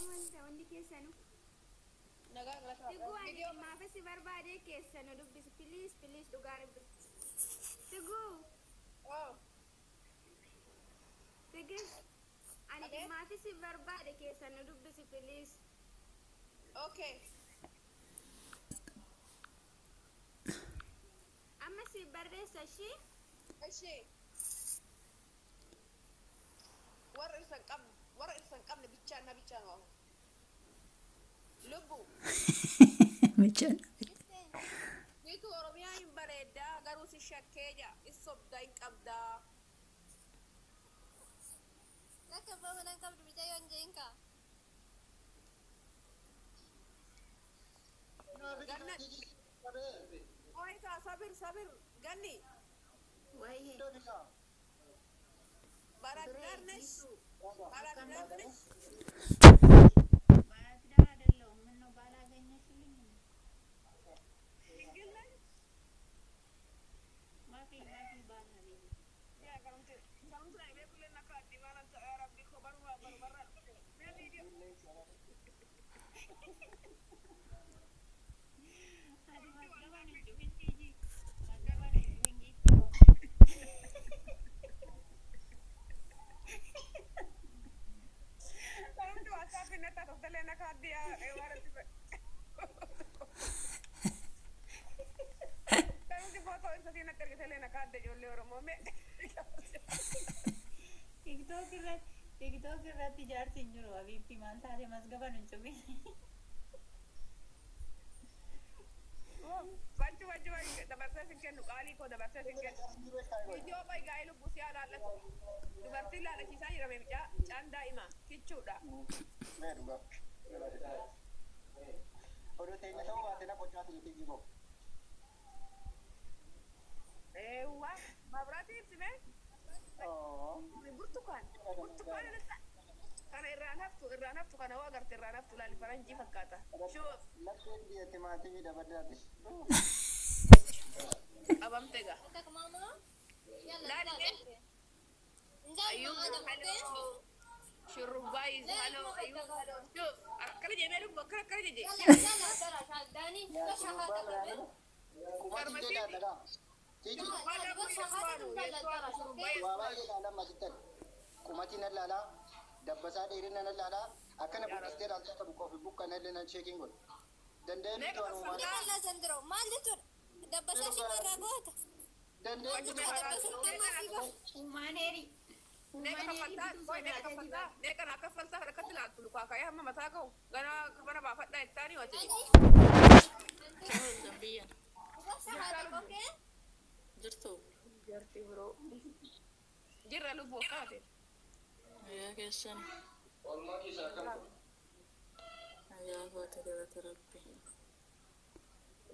wanta wandi keessanu nagaa galata tigu video ani maafasi barbaade keessanu dubbisi please dhugaa rabbi tigu oh tigu ani maafasi barbaade keessanu dubbisi please okay amma si barreessa shi ايشي ورئيسن قبل بيتشانا واهو لبو مجانا نيتو اوروبيا يمبريدا غروس الشكيجا الصبدا ينقبدا نكبا من قبل بيتايو انجينكا اويكا صبر غني waye ባራዳርነሽ ባራዳ አይደለም ምን ነው ባላገኘሽልኝ ይገላል ማፊ ባናለኝ ያ ካንቱ ላይ በኩልና ካዲ ማለት ያ ረቢ ኸበሩ በርበራ ቪዲዮ TikTok irratti jaarsi hin jiru abiitti maal taate masgaban hin cubi Baju dabarsa sinken qali ko dabarsa sinken video bay gailu busia lalla dubarti lalla kisa ira me canda ima kichuda odo tenya tahu baate na pochatu yiti jibo ewa mabrati sime burtukan lesa kana irranaftu kana wagarte irranaftu lali faranji fakata shuf lakin dia timati da badadi abam tega انت ماما يلا لا نجاي معانا ممكن شرباي هلو ايوه هلو شوف كل جميل بكره كل جي يلا ترى شاداني مش هذا kumati jeda daga tiji baba ila nan masjid kumati na lala dabbasa da irin na lala akana bukaste da ta buko fi bukka na lana checking gol dande ni to no ma يلا زندرو ما لتو دبسه شي مرة غوت dande ni umaneri neka naka falta da katila tuluka kai amma mata kau gana bana ba fadda ittani wace zambiya بس هذا اوكي jirto jarti bro jirra lubo kate ya kesan ya fata da rabbi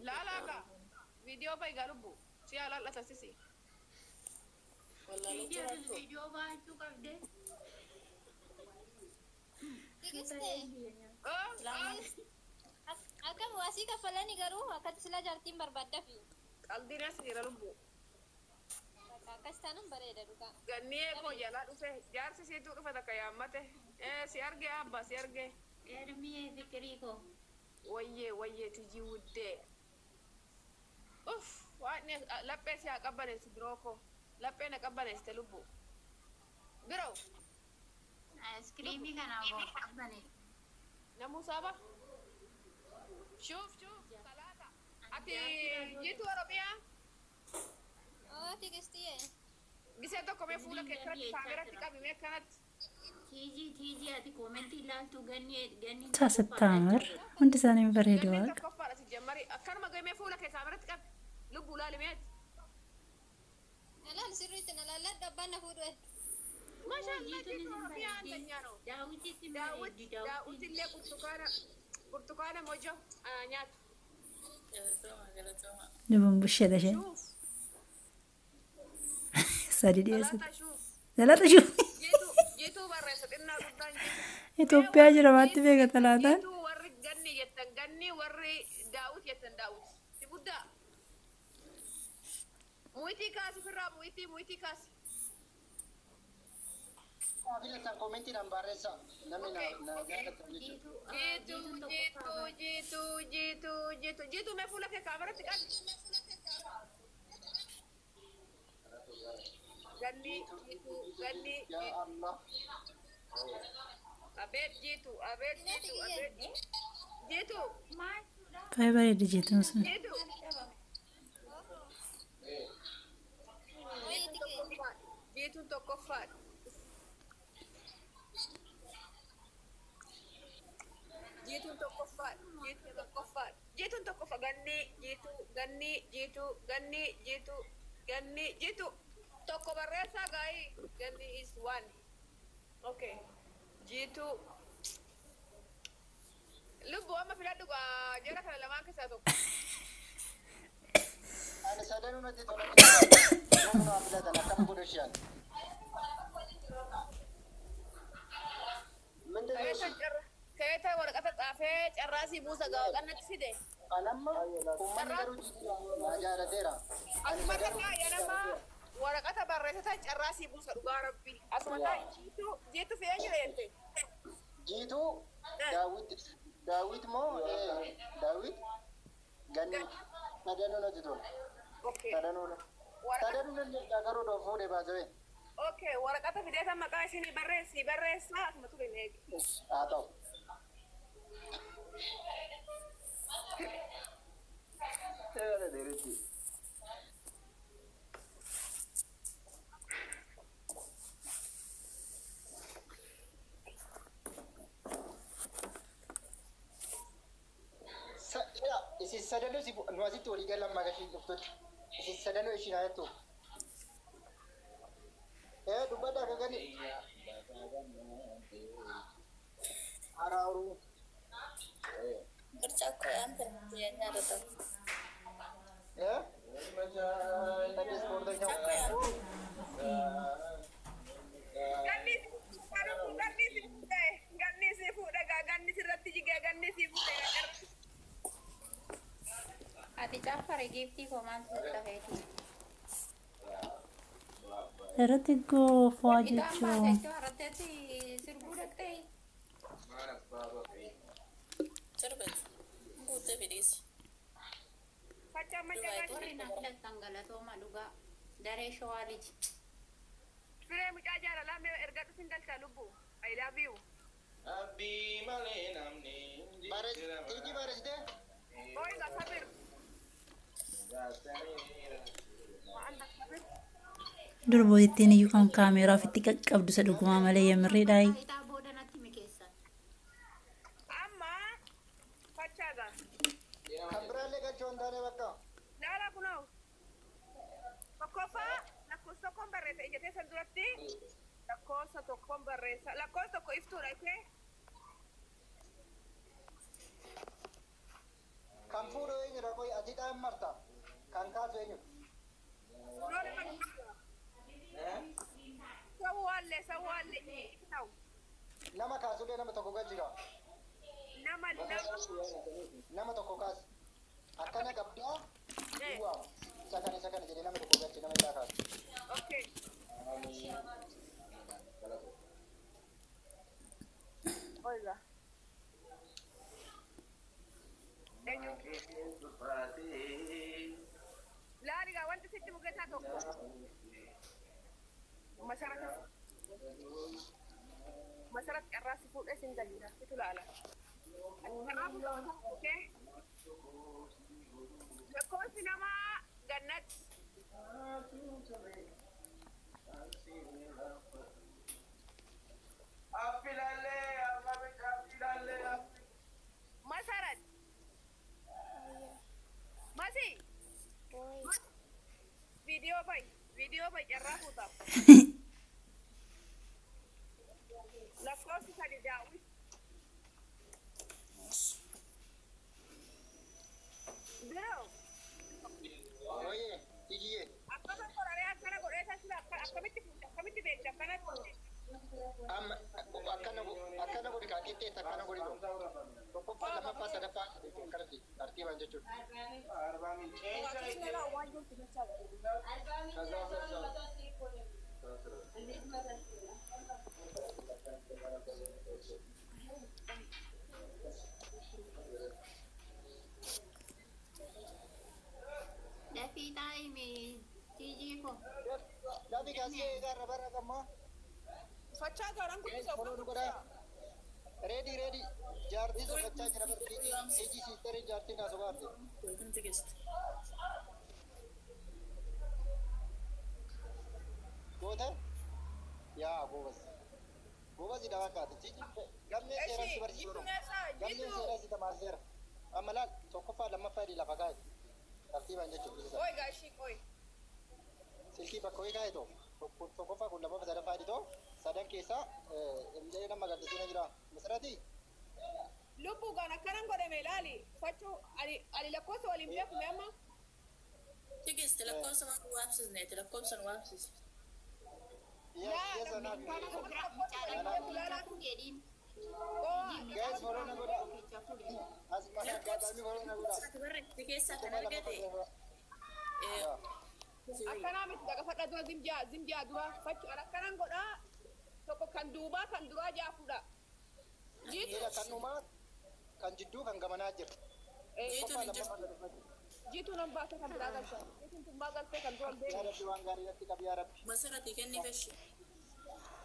la ka video bay galubu si ala la tasisi wallahi video ba tu kabde أكم واسي كفلاني قروها كتسلا جارتين بربادة فيه aldina sira lubu كستانم بريدة دوكا ganni ko jala dufe jarsi si tu dufe da kayamate si arge abba si arge ermi fikriko wayye tiji wudde uf wane lappe si akabane si broko lappe na kabane si lubu biro ice cream kana bo abane namu saba شوف ثلاثة أتي جيتوا أوروبيا تيجي قسيتو كم يفولا كثرة كاميرا تكابي ما كانت تيجي هذه كومنتي لا تغني تستمر وانت ثاني بريد قلت واق كفارة تجمري كان ما جاي ما يفولا كاميرا تكاب لبوا لا لميت لا سريتنا لا دبنا فودو ما شاء الله جيتوا أوروبيا عندنا داوتي اللي برتقانة موجو نيات نبون بشدة شيء شوف سادي دي أسد ثلاثة شوف لا تشوف جيتوا برا ستنا قدام إثيوبيا جربت بيك ثلاثة جيتوا وري جني وري داوت داوت تبدا مويتي كاسي في الراب مويتي كاسي Bilang komenti nambaresa. Nami na Jitu me full ke kamera tikan. Ganni ya Allah. abet jitu. Jitu. Fai bareeda jeetuun sun. Jitu. Jitu tokkoffaa. Jitu tokkoffaa. Ganni jitu. Tokko barreessaa gaa'ii. Ganni is one. Okay. Jitu. Lubbu amma filadhu jara kana lamaan keessaa tokko. Ani sadanu natti tola. Nama filatan akkam godhashan. Keeta waraqata xaafee carraasii buusa ga'a qannatti fide. Anamma ummanni garuu jaallateera. Asuma takaa yanama waraqata barreessatan carraasii buusa dhugaa rabbi. Asuma ta'a jiitu fe'ee jira jette. Jiitu Daawit moo Daawit ganni sadanu natti tola. Okay. Sadanu garuu doo fuudhee baasee. Okay, waraqata fideetan maqaa isinii barreessaa asuma ture hin eegi. Haa ta'u. Isin sadanu nu asitti walii galan magashiin dhuftutti. Isin sadanu ishiin hayattu. Dubbadha akka gani. Araaru. Bercakap yang terjadinya ada tuh. Tadi sportnya. Ganni si fuudha ganni sirratti jigee ganni si fuudha. Ati Jafar gifti koman sutaheti. Irratti goofaa jechuun. Itu artinya sirbu dekte. Cerbet. Gute bidis. Facciamo Itu mangiare. nak tanggal atau maluga dari shawalij. Fire mucaa jaalala mee erga dhufin galcha lubbu. I love you. Abbi malee namni Iji baresde. Oi ga sabir. Anda sabir. Durbootittiin iyyuu kan kaameeraa ofitti qaqqabdu isa dhugumaa malee yemirriidhaayi. Kita boda nanti mikesa. Amma facciaga. Kambraalee galchoon taane bakka. Laala kunoo. Tokkoffaa lakkoofsa tokkoon barreessa ija teessan duratti. Lakkoofsa tokkoon barreessa. Lakkoofsa tokko iftuudha ishee. Kan fuudhu eenyudha qoy ati dhaan marta. Kan kaasu eenyudha. Loon nama sawwaalle. Ta'u. Nama kaasulee nama tokko galchira. Nama tokko kaas. Akkana qabdaa. Duwwaa. Isa kana jedhee nama tokko galchi nama isaa kaasu. Okay. Oiga. Laaliga wanti sitti mukeessaa tokko. Masarat qarraasi fuudhee sin galina situ laala. Okay. Lakkoofsi namaa gannat. Masarat. Masi. Video bay carraa fuuta. Lakkoofsi sadi daawwit. Biroo. Oye, ijiyee. Akkama qoraree akkana godheessa sila akkamitti beekta akkanatti. Amma akkana godhi kaa qixxeetta akkana godhi dho. Tokkoffaa lammaffaa sadaffaa kanatti tartiibaan jechuudha. Dabi kasih gara bara kamu. Fachaa gaaraan guddisa. Follow nu goda. Ready. Jarti so bacha jira berti. Eji sister jarti na so baate. Goda? Ya, gobas. Gobas ida wakati. Gamne seran si barsi doro. Gamne seran si tamasir. Amalan sokofa lama fadi la fakai. Tartiban jechu. Oi gaashii oi. Silki bakko egaa ito tokkoffaa kun lama sadaffaa dhito sadan keessa illee nama gaddisiina jira masirratti Lubbuudhaan akkanan godhame ilaali. Fachuu ani lakkoofsa waliin beekne amma. Tigiste lakkoofsa waan waamsisneeti lakkoofsa nu waamsisi. guys horona godha as maqaadhaami horona godha Barreeffamni keessaa kan argate. Akkanaa miti daga fadha dura zimjaa dura fachuu akkanan godhaa tokko kan duubaa kan duraa jaafudha. jiidha kan dhumaa kan jidduu kan gamanaa jira Jiitu nan baasee kan biraa galcha. Jiituun tun galtee kan duraan beeku. yaa rabbi waan gaarii irratti qabi yaa rabbi Masarratti kenni feshi.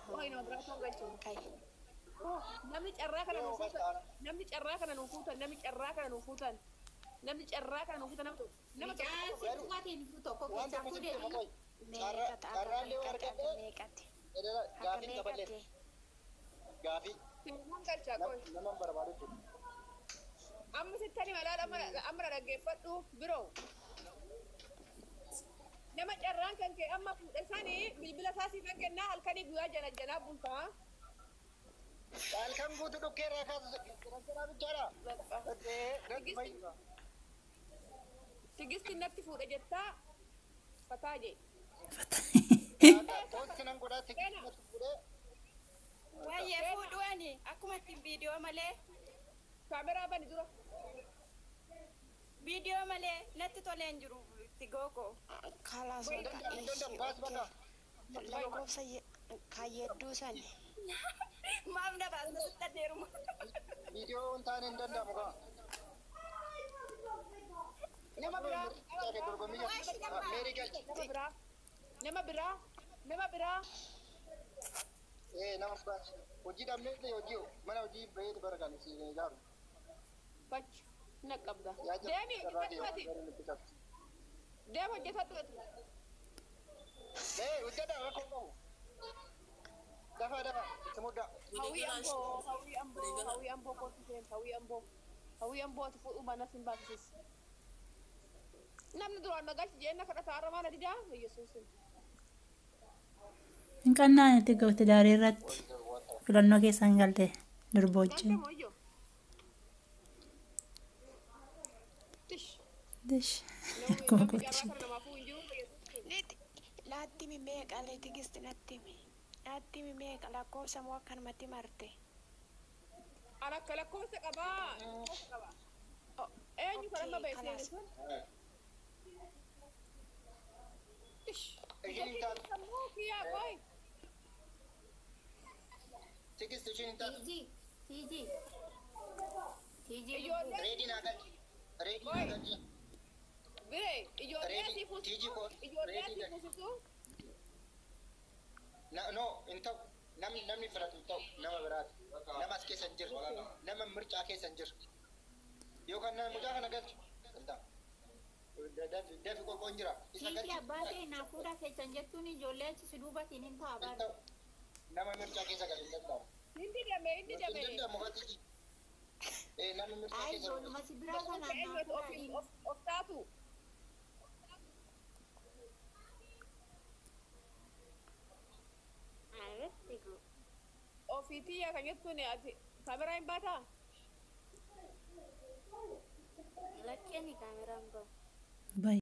Hoy nama biraa tun galcha. Namni carraa kana nuuf fuutan. Namni carraa kana nuuf fuutan. Namni carraa kana nuuf fuutan. Namni carraa kana nuuf fuutan nama tokko. waan tokko sitti makoy carraallee warqadhee gaafii dabalee gaafii Nan galcha qoy. nama barbaadu jiru Amma sittani malaala amma dhaggeeffadhu biroo. Nama carraan kan kee amma fuudhe sanii bilbila isaa siif kennaa halkanii guyyaa janaa bultaa. halkan guutuu dhukkeerraa kaasu bichaadha Tigisti natti fuudhe jettaa fataa jee. tooti nan godhaa tikiti natti fuudhee Wayyee fuudhuwani akkuma ittiin viidiyoo malee Kaameraa bani dura. viidiyoo malee natti tolee hin jiru itti gogo. Kalas baas bakka lakkoofsa kaayedduu sani. Maaf na baasna sitti adeeruma. viidiyoo hin taane hin danda'amu kaa Nama biraa. dorgommii meerii galchi Nama biraa. nama baas hojii dhabnee hojii mana hojii baheeti bara kan si ijaaru Bach na qabda. yaa Deemi jira deem hojjetadhu. hojjeta rakkoo qabu dafa itti muddaa Hawii amboo kootu seen hawii amboo ati fuudhuu banas hin baasis. Namni duraan nagalchi jeenna kadhata harama na didaa Yesuusin. Hin qannaan itti gabte daarii irratti filannoo keessaan galte durboochi. Moyyo. Tish. Dish. Namni carraa kana namaafuu hin jiru Yesuusin. Laatti meeqa tigisti natti laatti meeqa lakkoofsa moo akkanumatti marte. Alakka lakkoofsa qabaa. Eenyu kan amma beekseen sun? ishiin hin taatu Sammuu kiyyaa qoy. tikis ishiin hin taatu Ijoollee reedii naa galchi biree ijoollee asii tiijii koo ijoollee reedii asii galchi fuusisu. no hin ta'u namni filatu hin ta'u nama biraati nama as keessa hin jiru nama mircaa keessa hin jiru yookaan nama mucaa kana galchu dafi qoqqoon jira isa galchi Abbaatii naa fuudhaa keessan jechuun ijoollee achi duubatiin hin ta'a hin ta'u nama mircaa keessa galu hin danda'amu Hindi dame. hin danda'amu gati nama mircaa Ay, keessa galu ijoolluma si biraa kanaan naa fuudhaa Of taatu. Ofiitii yaa kan jettuun ati kaameraa hin baataa? lakkeen kaameraan bahu. Bye.